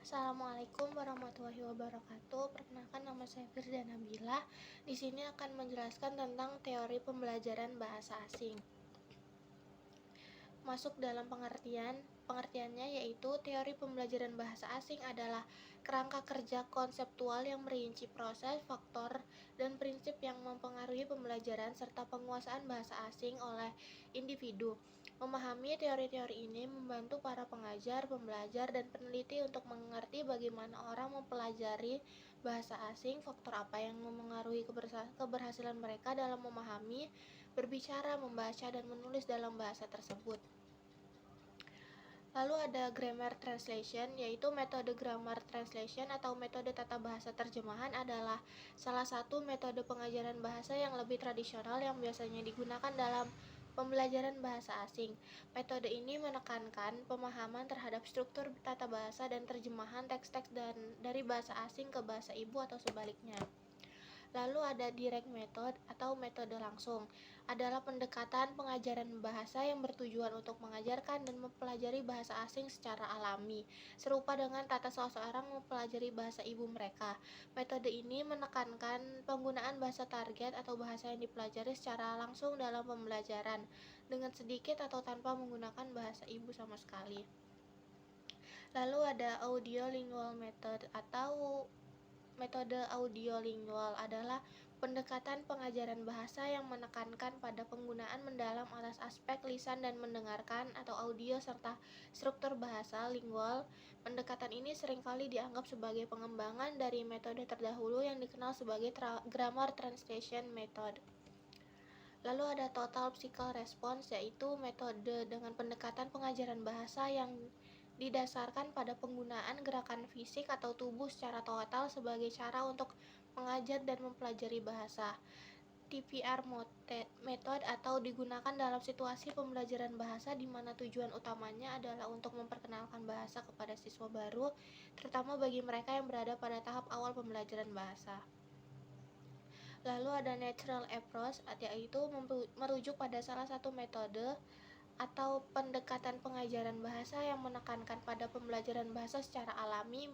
Assalamualaikum warahmatullahi wabarakatuh. Perkenalkan, nama saya Firda Nabila. Di sini akan menjelaskan tentang teori pembelajaran bahasa asing. Masuk dalam pengertiannya yaitu teori pembelajaran bahasa asing adalah kerangka kerja konseptual yang merinci proses, faktor, dan prinsip yang mempengaruhi pembelajaran serta penguasaan bahasa asing oleh individu. Memahami teori-teori ini membantu para pengajar, pembelajar, dan peneliti untuk mengerti bagaimana orang mempelajari bahasa asing, faktor apa yang memengaruhi keberhasilan mereka dalam memahami, berbicara, membaca, dan menulis dalam bahasa tersebut. Lalu ada grammar translation, yaitu metode grammar translation atau metode tata bahasa terjemahan adalah salah satu metode pengajaran bahasa yang lebih tradisional yang biasanya digunakan dalam pembelajaran bahasa asing. Metode ini menekankan pemahaman terhadap struktur tata bahasa dan terjemahan teks-teks dari bahasa asing ke bahasa ibu atau sebaliknya. Lalu ada direct method atau metode langsung, adalah pendekatan pengajaran bahasa yang bertujuan untuk mengajarkan dan mempelajari bahasa asing secara alami, serupa dengan tata seseorang mempelajari bahasa ibu mereka. Metode ini menekankan penggunaan bahasa target atau bahasa yang dipelajari secara langsung dalam pembelajaran, dengan sedikit atau tanpa menggunakan bahasa ibu sama sekali. Lalu ada audiolingual method atau metode audiolingual adalah pendekatan pengajaran bahasa yang menekankan pada penggunaan mendalam atas aspek lisan dan mendengarkan atau audio serta struktur bahasa lingual. Pendekatan ini seringkali dianggap sebagai pengembangan dari metode terdahulu yang dikenal sebagai grammar translation method. Lalu ada total psychical response, yaitu metode dengan pendekatan pengajaran bahasa yang didasarkan pada penggunaan gerakan fisik atau tubuh secara total sebagai cara untuk mengajar dan mempelajari bahasa. TPR method atau digunakan dalam situasi pembelajaran bahasa di mana tujuan utamanya adalah untuk memperkenalkan bahasa kepada siswa baru, terutama bagi mereka yang berada pada tahap awal pembelajaran bahasa. Lalu ada natural approach, yaitu merujuk pada salah satu metode atau pendekatan pengajaran bahasa yang menekankan pada pembelajaran bahasa secara alami,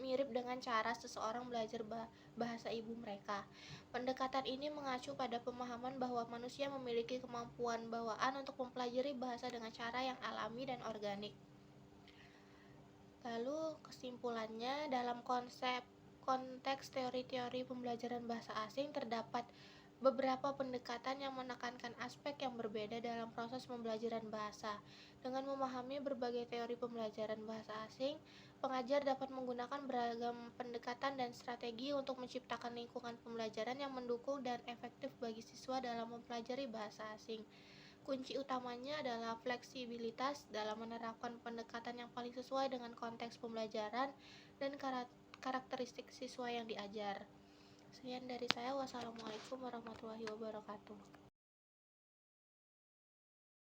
mirip dengan cara seseorang belajar bahasa ibu mereka. Pendekatan ini mengacu pada pemahaman bahwa manusia memiliki kemampuan bawaan untuk mempelajari bahasa dengan cara yang alami dan organik. Lalu kesimpulannya, dalam konteks teori-teori pembelajaran bahasa asing terdapat beberapa pendekatan yang menekankan aspek yang berbeda dalam proses pembelajaran bahasa. Dengan memahami berbagai teori pembelajaran bahasa asing, pengajar dapat menggunakan beragam pendekatan dan strategi untuk menciptakan lingkungan pembelajaran yang mendukung dan efektif bagi siswa dalam mempelajari bahasa asing. Kunci utamanya adalah fleksibilitas dalam menerapkan pendekatan yang paling sesuai dengan konteks pembelajaran dan karakteristik siswa yang diajar. Sekian dari saya. Wassalamualaikum warahmatullahi wabarakatuh.